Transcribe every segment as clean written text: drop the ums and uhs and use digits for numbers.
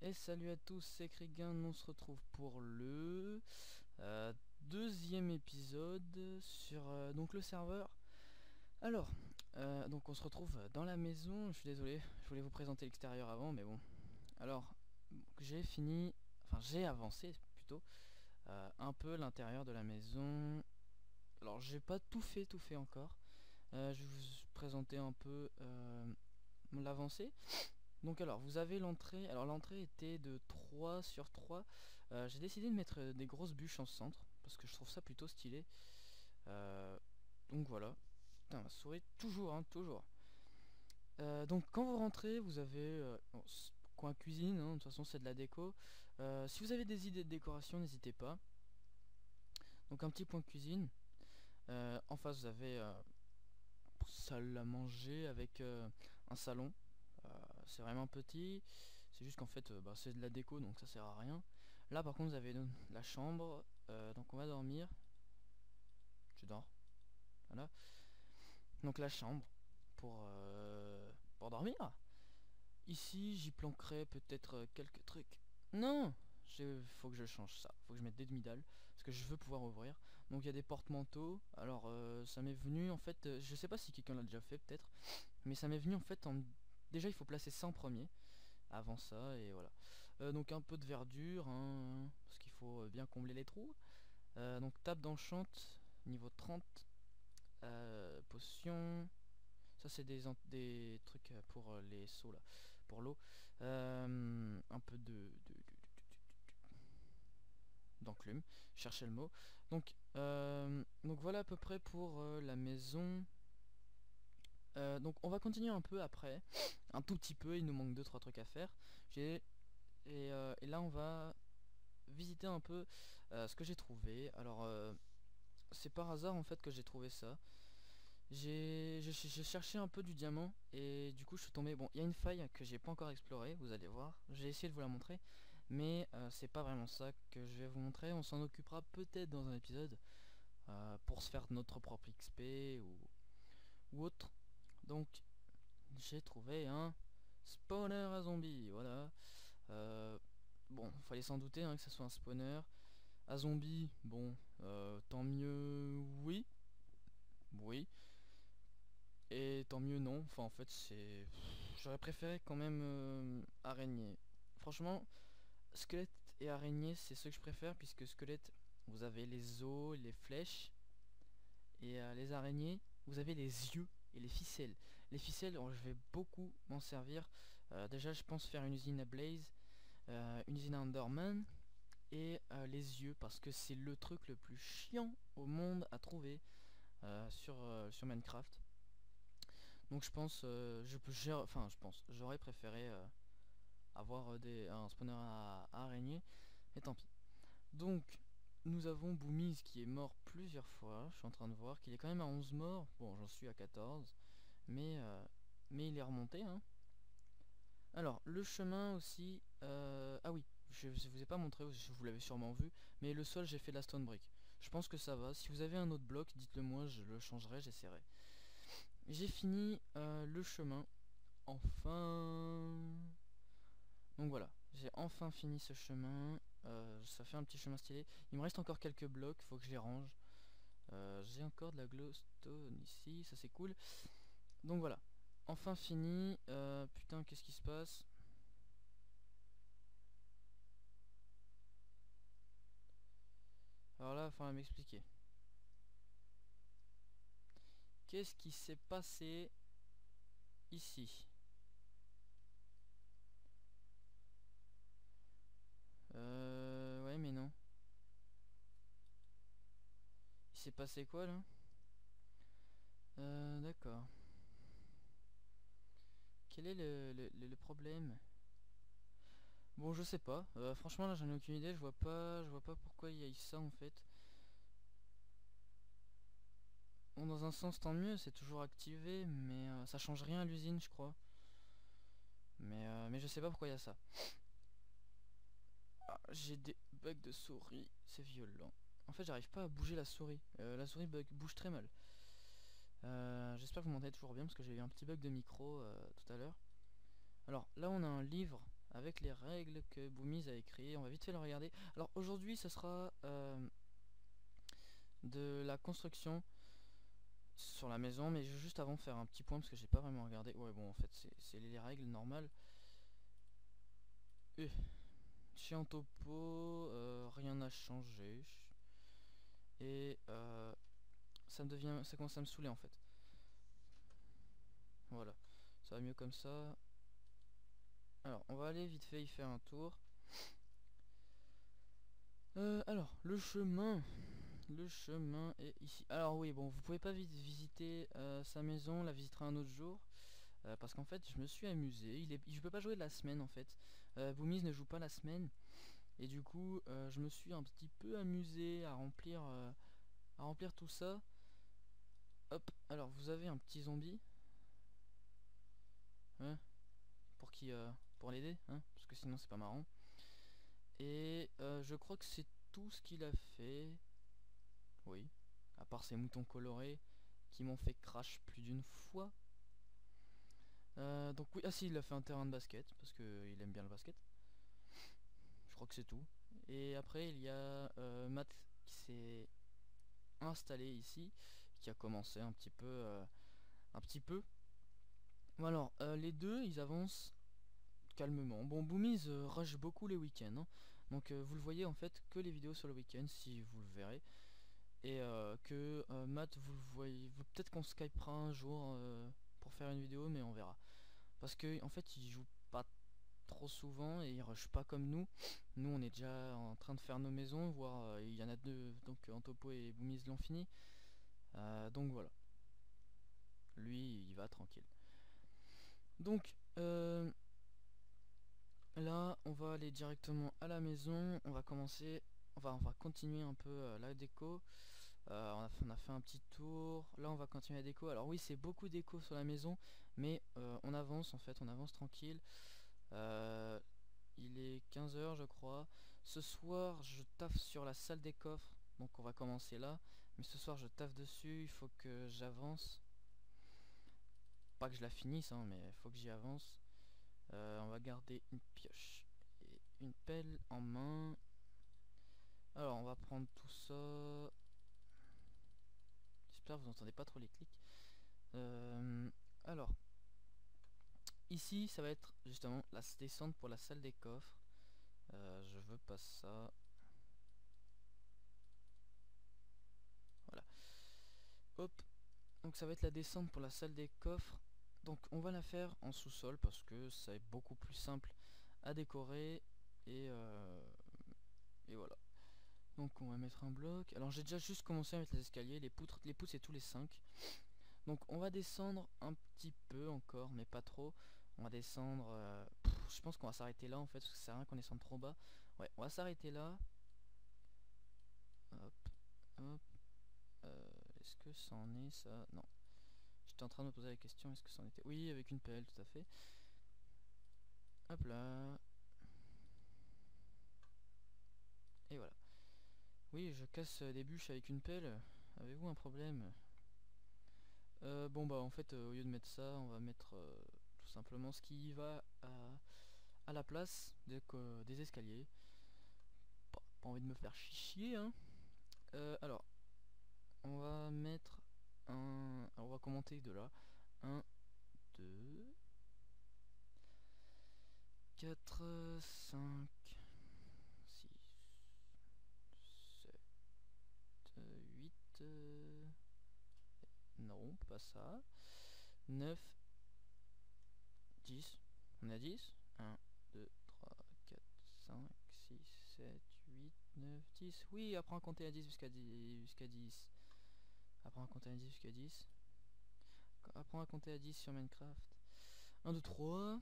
Et salut à tous, c'est Krigan, on se retrouve pour le deuxième épisode sur donc le serveur. Alors, donc on se retrouve dans la maison, je suis désolé, je voulais vous présenter l'extérieur avant, mais bon. Alors, j'ai fini, enfin j'ai avancé plutôt, un peu l'intérieur de la maison. Alors j'ai pas tout fait encore, je vais vous présenter un peu l'avancée. Donc alors, vous avez l'entrée. Alors l'entrée était de 3 sur 3. J'ai décidé de mettre des grosses bûches en centre, parce que je trouve ça plutôt stylé. Euh, donc voilà. Putain, ma souris, toujours, hein, toujours. Donc quand vous rentrez, vous avez bon, coin cuisine, hein, de toute façon c'est de la déco. Si vous avez des idées de décoration, n'hésitez pas. Donc un petit point cuisine. En face, vous avez salle à manger avec un salon. C'est vraiment petit, c'est juste qu'en fait c'est de la déco donc ça sert à rien. Là par contre vous avez la chambre, donc on va dormir. Tu dors, voilà. Donc la chambre pour dormir. Ici j'y planquerai peut-être quelques trucs. Non, faut que je change ça, faut que je mette des demi-dalles parce que je veux pouvoir ouvrir. Donc il y a des porte-manteaux. Alors ça m'est venu en fait, je sais pas si quelqu'un l'a déjà fait peut-être, mais ça m'est venu en fait en... Déjà il faut placer ça en premier avant ça et voilà. Donc un peu de verdure hein, parce qu'il faut bien combler les trous. Donc table d'enchant niveau 30, potion, ça c'est des trucs pour les seaux là, pour l'eau. Un peu d'enclume, cherchez le mot. Donc voilà à peu près pour la maison. Donc on va continuer un peu après, un tout petit peu, il nous manque 2-3 trucs à faire. Et là on va visiter un peu ce que j'ai trouvé. Alors c'est par hasard en fait que j'ai trouvé ça. J'ai cherché un peu du diamant et du coup je suis tombé. Bon, il y a une faille que j'ai pas encore explorée, vous allez voir. J'ai essayé de vous la montrer, mais c'est pas vraiment ça que je vais vous montrer. On s'en occupera peut-être dans un épisode pour se faire notre propre XP ou autre. Donc j'ai trouvé un spawner à zombies, voilà. Euh, bon, fallait s'en douter hein, que ce soit un spawner. À zombies, bon, tant mieux, oui. Oui. Et tant mieux, non. Enfin, en fait, c'est... J'aurais préféré quand même araignée. Franchement, squelette et araignée, c'est ce que je préfère, puisque squelette, vous avez les os, les flèches. Et les araignées, vous avez les yeux et les ficelles. Les ficelles, je vais beaucoup m'en servir. Déjà, je pense faire une usine à Blaze, une usine à Enderman. Et les yeux, parce que c'est le truc le plus chiant au monde à trouver sur Minecraft. Donc je pense, j'aurais préféré avoir un spawner à araignées, mais tant pis. Donc nous avons Boomies qui est mort plusieurs fois. Je suis en train de voir qu'il est quand même à 11 morts. Bon, j'en suis à 14, mais il est remonté, hein. Alors le chemin aussi, ah oui, je vous ai pas montré, vous l'avez sûrement vu, mais le sol j'ai fait de la stone brick. Je pense que ça va. Si vous avez un autre bloc, dites-le moi, je le changerai, j'essaierai. J'ai fini le chemin. Enfin. Donc voilà, j'ai enfin fini ce chemin. Ça fait un petit chemin stylé. Il me reste encore quelques blocs, faut que je les range. J'ai encore de la glowstone ici, ça c'est cool. Donc voilà, enfin fini. Putain, qu'est-ce qui se passe? Alors là, il faut m'expliquer. Qu'est-ce qui s'est passé ici? Ouais, mais non. Il s'est passé quoi là? D'accord. Quel est le problème? Bon, je sais pas. Franchement, là, j'en ai aucune idée. Je vois pas pourquoi il y a eu ça en fait. Bon, dans un sens, tant mieux, c'est toujours activé, mais ça change rien à l'usine, je crois. Mais je sais pas pourquoi il y a ça. Ah, j'ai des bugs de souris, c'est violent. En fait, j'arrive pas à bouger la souris. La souris bouge très mal. J'espère que vous m'entendez toujours bien parce que j'ai eu un petit bug de micro tout à l'heure. Alors là, on a un livre avec les règles que Boomies a écrites. On va vite fait le regarder. Alors aujourd'hui ça sera de la construction sur la maison, mais je vais juste avant faire un petit point parce que j'ai pas vraiment regardé. Ouais bon, en fait c'est les règles normales. Chez en topo, rien n'a changé. Et ça commence à me saouler en fait. Voilà, ça va mieux comme ça. Alors on va aller vite fait y faire un tour. Alors le chemin est ici. Alors oui, bon, vous pouvez pas vite visiter sa maison, on la visitera un autre jour. Parce qu'en fait je me suis amusé. Je peux pas jouer la semaine en fait. Boomies ne joue pas la semaine. Et du coup je me suis un petit peu amusé à remplir tout ça. Hop, alors vous avez un petit zombie. Hein, pour l'aider, hein, parce que sinon c'est pas marrant. Et je crois que c'est tout ce qu'il a fait. Oui, à part ces moutons colorés qui m'ont fait crash plus d'une fois. Donc oui, ah si, il a fait un terrain de basket parce qu'il aime bien le basket. Je crois que c'est tout. Et après il y a Matt qui s'est installé ici, qui a commencé un petit peu. Bon alors les deux ils avancent calmement. Bon, Boomies rush beaucoup les week-ends, hein. Donc vous le voyez en fait que les vidéos sur le week-end si vous le verrez. Et que Matt vous le voyez, peut-être qu'on skypera un jour pour faire une vidéo, mais on verra. Parce que en fait il joue pas trop souvent et il rush pas comme nous. Nous on est déjà en train de faire nos maisons, voire il y en a deux, donc Antopo et Boomies l'ont fini. Donc voilà. Lui il va tranquille. Donc là on va aller directement à la maison. On va commencer, on va continuer un peu la déco. On a fait un petit tour. Là on va continuer la déco. Alors oui, c'est beaucoup d'éco sur la maison, mais on avance en fait, on avance tranquille. Il est 15 h je crois. Ce soir je taffe sur la salle des coffres, donc on va commencer là. Mais ce soir je taffe dessus, il faut que j'avance. Pas que je la finisse, hein, mais il faut que j'y avance. On va garder une pioche et une pelle en main. Alors on va prendre tout ça. J'espère que vous entendez pas trop les clics. Alors ici ça va être justement la descente pour la salle des coffres. Je veux pas ça. Voilà. Hop. Donc ça va être la descente pour la salle des coffres. Donc on va la faire en sous-sol parce que ça est beaucoup plus simple à décorer. Et voilà. Donc on va mettre un bloc. Alors j'ai déjà juste commencé à mettre les escaliers. Les poutres c'est tous les 5. Donc on va descendre un petit peu encore, mais pas trop. On va descendre... je pense qu'on va s'arrêter là en fait, parce que ça sert à rien qu'on descende trop bas. Ouais, on va s'arrêter là. Hop, hop. Est-ce que ça en est ça? Non. J'étais en train de me poser la question, est-ce que ça en était? Oui, avec une pelle, tout à fait. Hop là. Et voilà. Oui, je casse des bûches avec une pelle. Avez-vous un problème? Bon bah en fait au lieu de mettre ça, on va mettre tout simplement ce qui va à la place des escaliers. Pas envie de me faire chier, hein. Alors on va mettre un... on va commenter de là. 1, 2, 4, 5, 6, 7, 8... non, pas ça. 9, 10. On a 10. 1, 2, 3, 4, 5, 6, 7, 8, 9, 10. Oui, apprends à compter à 10 jusqu'à 10. Apprends à compter à 10 jusqu'à 10. Apprends à compter à 10 sur Minecraft. 1, 2, 3,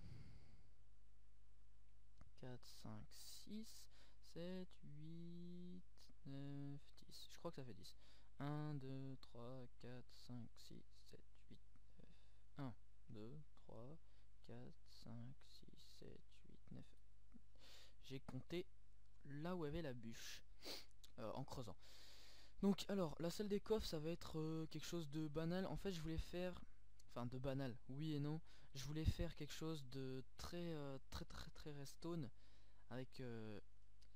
4, 5, 6, 7, 8, 9, 10. Je crois que ça fait 10. 1, 2, 3, 4, 5, 6, 7, 8, 9. 1, 2, 3, 4, 5, 6, 7, 8, 9. J'ai compté là où avait la bûche en creusant. Donc alors la salle des coffres ça va être quelque chose de banal. En fait je voulais faire enfin de banal, oui et non. Je voulais faire quelque chose de très redstone avec,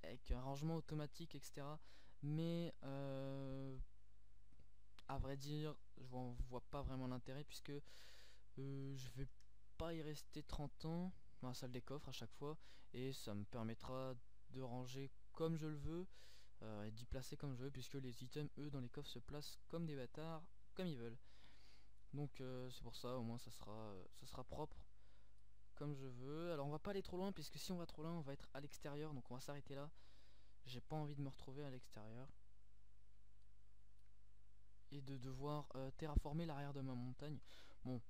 avec un rangement automatique, etc. Mais à vrai dire, je vois pas vraiment l'intérêt puisque je vais pas y rester 30 ans dans la salle des coffres à chaque fois et ça me permettra de ranger comme je le veux et d'y placer comme je veux puisque les items eux dans les coffres se placent comme des bâtards, comme ils veulent. Donc c'est pour ça, au moins ça sera propre comme je veux. Alors on va pas aller trop loin puisque si on va trop loin on va être à l'extérieur, donc on va s'arrêter là. J'ai pas envie de me retrouver à l'extérieur et de devoir terraformer l'arrière de ma montagne. Bon,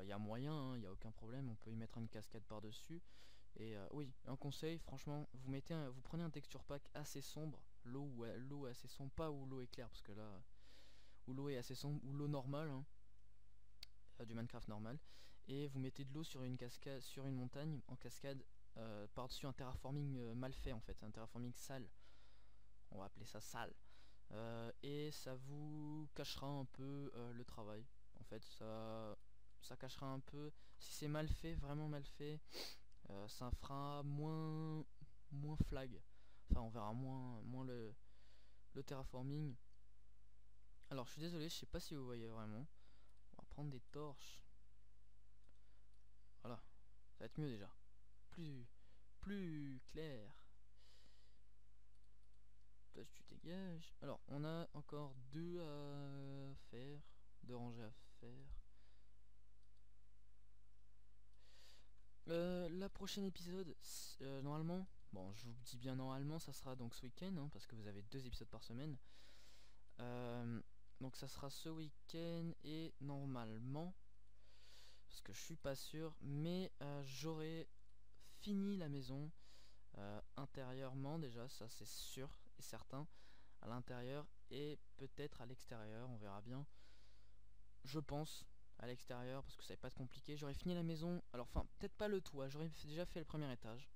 il y a moyen, il y a aucun problème, on peut y mettre une cascade par dessus. Et oui, un conseil, franchement, vous prenez un texture pack assez sombre, l'eau est assez sombre, pas où l'eau est claire, parce que là, où l'eau est assez sombre, ou l'eau normale, hein, du Minecraft normal, et vous mettez de l'eau sur une cascade, sur une montagne en cascade, par-dessus un terraforming mal fait en fait, un terraforming sale, on va appeler ça sale. Et ça vous cachera un peu le travail. En fait, ça cachera un peu. Si c'est mal fait, vraiment mal fait, ça fera moins flag. Enfin, on verra moins le terraforming. Alors, je suis désolé, je sais pas si vous voyez vraiment. On va prendre des torches. Voilà, ça va être mieux déjà. Plus clair. Toi, tu dégages. Alors, on a encore deux à faire, deux rangées à faire. La prochaine épisode, normalement, bon je vous dis bien normalement, ça sera donc ce week-end, hein, parce que vous avez 2 épisodes par semaine. Euh, donc ça sera ce week-end et normalement, parce que je suis pas sûr, mais j'aurai fini la maison intérieurement déjà, ça c'est sûr et certain, à l'intérieur et peut-être à l'extérieur, on verra bien. Je pense à l'extérieur parce que ça va pas être compliqué. J'aurais fini la maison, alors enfin peut-être pas le toit, j'aurais déjà fait le premier étage.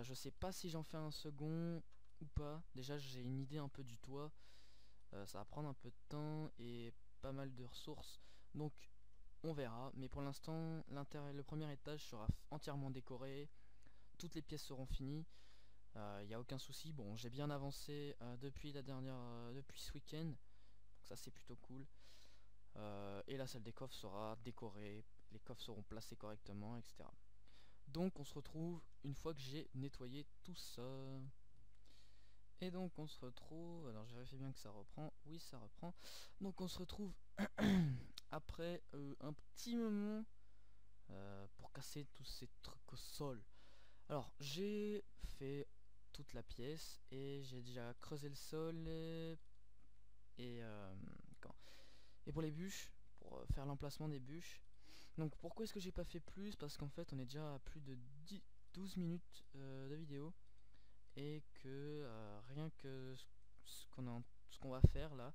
Je sais pas si j'en fais un second ou pas. Déjà j'ai une idée un peu du toit. Ça va prendre un peu de temps et pas mal de ressources. Donc on verra. Mais pour l'instant le premier étage sera entièrement décoré. Toutes les pièces seront finies. Il n'y a aucun souci. Bon, j'ai bien avancé depuis ce week-end. Donc ça c'est plutôt cool. Et la salle des coffres sera décorée. Les coffres seront placés correctement, etc. Donc on se retrouve une fois que j'ai nettoyé tout ça. Et donc on se retrouve, alors je vérifie bien que ça reprend, oui ça reprend. Donc on se retrouve après un petit moment pour casser tous ces trucs au sol. Alors j'ai fait toute la pièce et j'ai déjà creusé le sol et, et pour les bûches, pour faire l'emplacement des bûches. Donc pourquoi est-ce que j'ai pas fait plus? Parce qu'en fait on est déjà à plus de 12 minutes de vidéo et que rien que ce qu'on va faire là,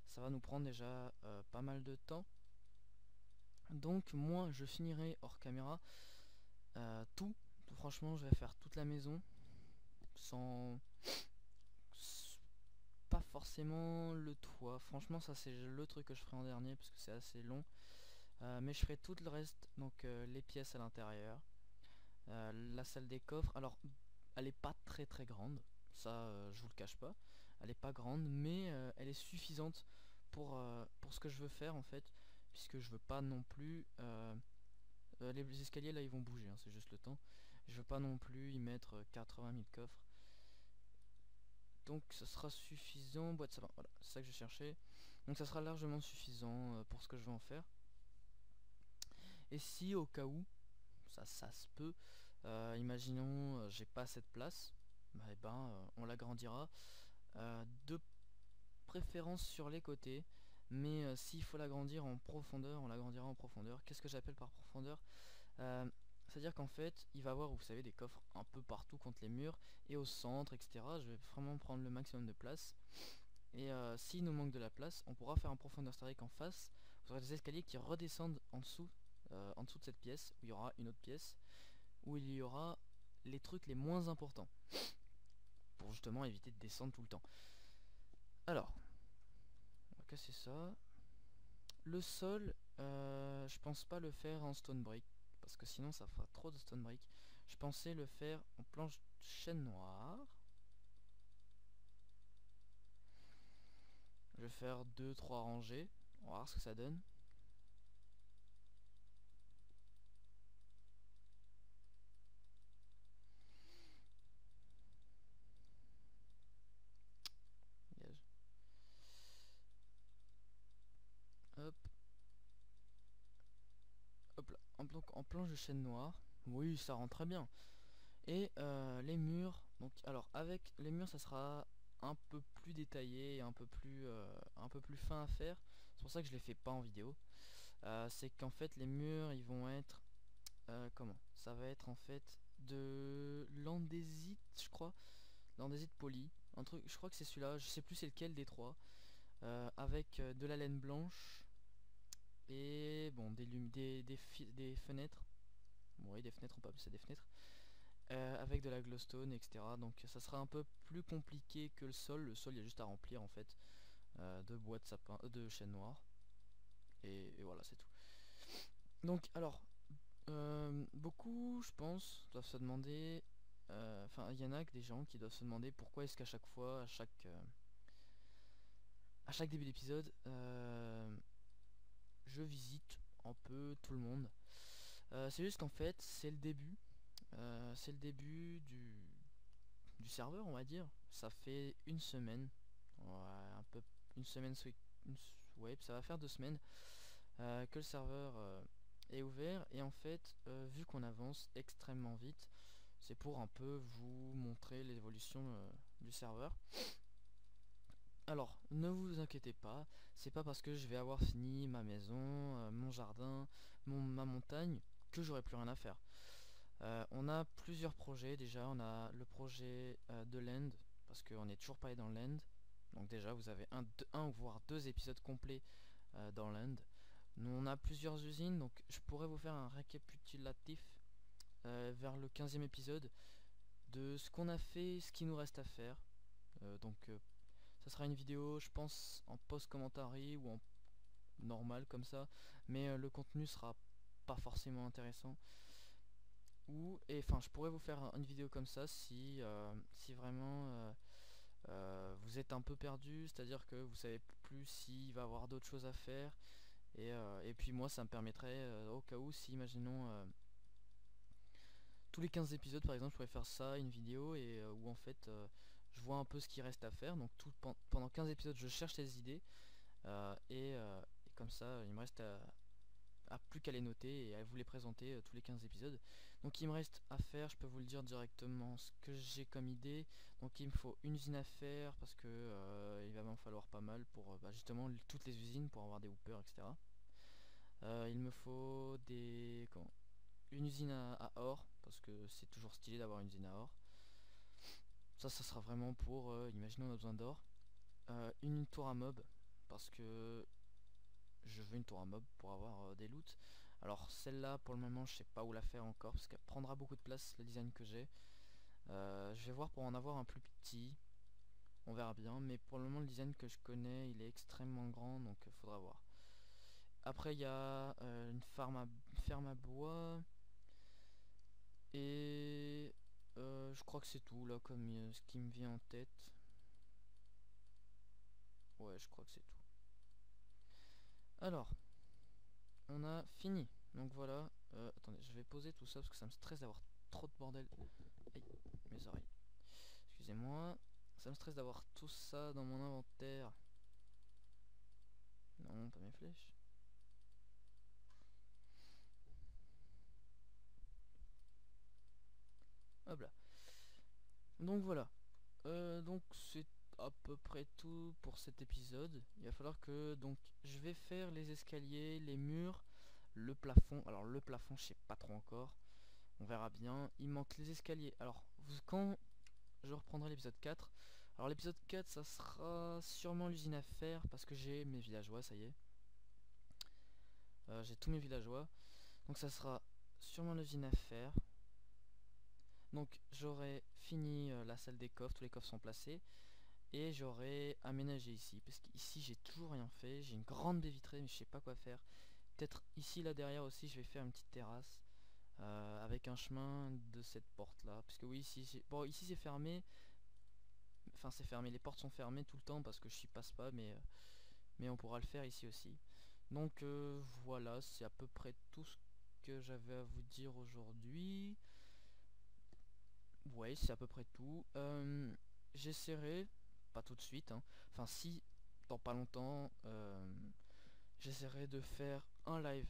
ça va nous prendre déjà pas mal de temps. Donc moi je finirai hors caméra tout. Franchement je vais faire toute la maison sans pas forcément le toit. Franchement ça c'est le truc que je ferai en dernier parce que c'est assez long. Mais je ferai tout le reste, donc les pièces à l'intérieur, la salle des coffres. Alors elle est pas très grande, ça je vous le cache pas. Elle est pas grande, mais elle est suffisante pour ce que je veux faire en fait, puisque je veux pas non plus les escaliers là ils vont bouger, hein, c'est juste le temps. Je veux pas non plus y mettre 80 000 coffres. Donc ça sera suffisant, boîte sapin, voilà, c'est ça que je cherchais. Donc ça sera largement suffisant pour ce que je veux en faire. Et si au cas où, ça se peut, imaginons j'ai pas assez de place, bah, et ben on l'agrandira de préférence sur les côtés, mais s'il faut l'agrandir en profondeur, on l'agrandira en profondeur. Qu'est-ce que j'appelle par profondeur? C'est-à-dire qu'en fait il va y avoir, vous savez, des coffres un peu partout contre les murs et au centre, etc. Je vais vraiment prendre le maximum de place et s'il nous manque de la place on pourra faire un profondeur, c'est-à-dire qu'en face vous aurez des escaliers qui redescendent en dessous de cette pièce où il y aura une autre pièce où il y aura les trucs les moins importants pour justement éviter de descendre tout le temps. Alors, on va casser ça. Le sol, je pense pas le faire en stone brick parce que sinon ça fera trop de stone brick. Je pensais le faire en planche chêne noire. Je vais faire 2-3 rangées. On va voir ce que ça donne. Dégage. Hop. Hop là. En planche de chêne noire. Oui, ça rend très bien. Et les murs. Donc, alors, avec les murs, ça sera un peu plus détaillé, un peu plus fin à faire. C'est pour ça que je les fais pas en vidéo. C'est qu'en fait, les murs, ils vont être... comment? Ça va être en fait de l'andésite, je crois. L'andésite poli. Un truc, je crois que c'est celui-là. Je sais plus c'est lequel des trois. Avec de la laine blanche et bon des fenêtres. Bon, oui, des fenêtres, on peut appeler ça des fenêtres. Avec de la glowstone, etc. Donc ça sera un peu plus compliqué que le sol. Le sol, il y a juste à remplir en fait de bois de sapin, de chêne noir. Et voilà, c'est tout. Donc alors, beaucoup, je pense, doivent se demander. Enfin, il y en a que des gens qui doivent se demander pourquoi est-ce qu'à chaque fois, à chaque début d'épisode, je visite un peu tout le monde. C'est juste qu'en fait, c'est le début. C'est le début du serveur, on va dire. Ça fait une semaine. Ouais, un peu une semaine, ouais, ça va faire 2 semaines que le serveur est ouvert. Et en fait, vu qu'on avance extrêmement vite, c'est pour un peu vous montrer l'évolution du serveur. Alors, ne vous inquiétez pas, c'est pas parce que je vais avoir fini ma maison, mon jardin, ma montagne, que j'aurai plus rien à faire. On a plusieurs projets déjà, on a le projet de l'end, parce qu'on n'est toujours pas allé dans l'end. Donc déjà vous avez un voire 2 épisodes complets dans l'end. Nous on a plusieurs usines, donc je pourrais vous faire un récapitulatif vers le 15e épisode de ce qu'on a fait, ce qui nous reste à faire. Donc ça sera une vidéo je pense en post-commentary ou en normal comme ça, mais le contenu sera pas forcément intéressant. Ou, et enfin je pourrais vous faire une vidéo comme ça si vraiment vous êtes un peu perdu, c'est à dire que vous savez plus s'il va y avoir d'autres choses à faire, et puis moi ça me permettrait au cas où, si imaginons tous les 15 épisodes par exemple, je pourrais faire ça, une vidéo, et où en fait je vois un peu ce qui reste à faire. Donc pendant 15 épisodes je cherche des idées, et comme ça il me reste à plus qu'à les noter et à vous les présenter tous les 15 épisodes. Donc il me reste à faire, je peux vous le dire directement ce que j'ai comme idée. Donc il me faut une usine à faire parce que il va m'en falloir pas mal pour justement toutes les usines pour avoir des hoopers, etc. Il me faut une usine à or parce que c'est toujours stylé d'avoir une usine à or. Ça sera vraiment pour, imaginons on a besoin d'or. Une tour à mob parce que je veux une tour à mob pour avoir des loots. Alors celle-là pour le moment je sais pas où la faire encore parce qu'elle prendra beaucoup de place, le design que j'ai. Je vais voir pour en avoir un plus petit, on verra bien, mais pour le moment le design que je connais il est extrêmement grand, donc faudra voir. Après il y a une ferme à bois, et je crois que c'est tout là comme ce qui me vient en tête. Ouais, je crois que c'est tout. Alors on a fini. Donc voilà, attendez, je vais poser tout ça parce que ça me stresse d'avoir trop de bordel. Aïe, mes oreilles. Excusez-moi, ça me stresse d'avoir tout ça dans mon inventaire. Non, pas mes flèches. Hop là. Donc voilà. Donc c'est à peu près tout pour cet épisode. Il va falloir que donc je vais faire les escaliers, les murs, le plafond. Alors le plafond, je sais pas trop encore. On verra bien. Il manque les escaliers. Alors quand je reprendrai l'épisode 4. Alors l'épisode 4 ça sera sûrement l'usine à faire parce que j'ai mes villageois, ça y est. J'ai tous mes villageois. Donc ça sera sûrement l'usine à faire. Donc j'aurai fini la salle des coffres, tous les coffres sont placés. Et j'aurai aménagé ici, parce qu'ici j'ai toujours rien fait. J'ai une grande baie vitrée mais je sais pas quoi faire. peut-être ici là derrière aussi je vais faire une petite terrasse avec un chemin de cette porte là, parce que oui ici bon ici c'est fermé, enfin c'est fermé, les portes sont fermées tout le temps parce que je n'y passe pas, mais on pourra le faire ici aussi. Donc voilà, c'est à peu près tout ce que j'avais à vous dire aujourd'hui. Ouais, c'est à peu près tout. J'essaierai, pas tout de suite, hein, enfin si, dans pas longtemps, j'essaierai de faire un live.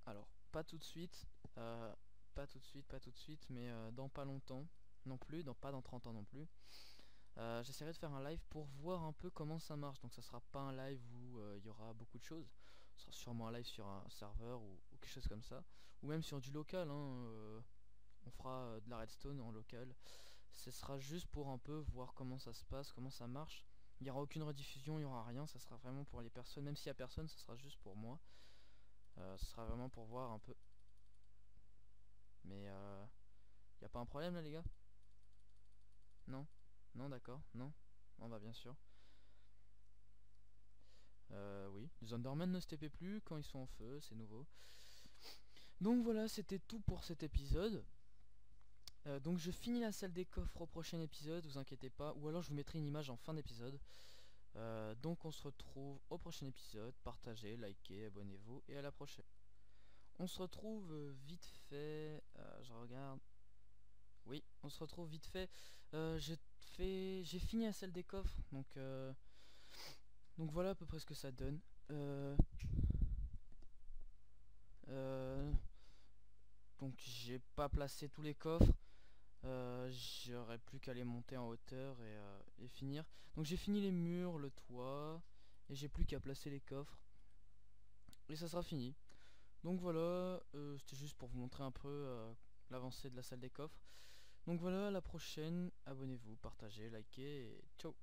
Alors, pas tout de suite, pas tout de suite, pas tout de suite, mais dans pas longtemps non plus, pas dans 30 ans non plus. J'essaierai de faire un live pour voir un peu comment ça marche. Donc ça sera pas un live où il y aura beaucoup de choses. Ce sera sûrement un live sur un serveur ou quelque chose comme ça. Ou même sur du local, hein, on fera de la redstone en local. Ce sera juste pour un peu voir comment ça se passe, comment ça marche. Il n'y aura aucune rediffusion, il n'y aura rien. Ça sera vraiment pour les personnes. Même s'il n'y a personne, ça sera juste pour moi. Ce sera vraiment pour voir un peu. Mais il n'y a pas un problème là les gars? Non? Non, d'accord, non? On va bien sûr. Oui, les Endermen ne se TP plus quand ils sont en feu, c'est nouveau. Donc voilà, c'était tout pour cet épisode. Donc je finis la salle des coffres au prochain épisode, vous inquiétez pas. Ou alors je vous mettrai une image en fin d'épisode. Donc on se retrouve au prochain épisode. Partagez, likez, abonnez-vous et à la prochaine. On se retrouve vite fait. Je regarde. Oui, on se retrouve vite fait. J'ai fini la salle des coffres. Donc voilà à peu près ce que ça donne. Euh, donc j'ai pas placé tous les coffres. J'aurais plus qu'à les monter en hauteur et finir. Donc j'ai fini les murs, le toit, et j'ai plus qu'à placer les coffres. Et ça sera fini. Donc voilà, c'était juste pour vous montrer un peu l'avancée de la salle des coffres. Donc voilà, à la prochaine, abonnez-vous, partagez, likez, et ciao.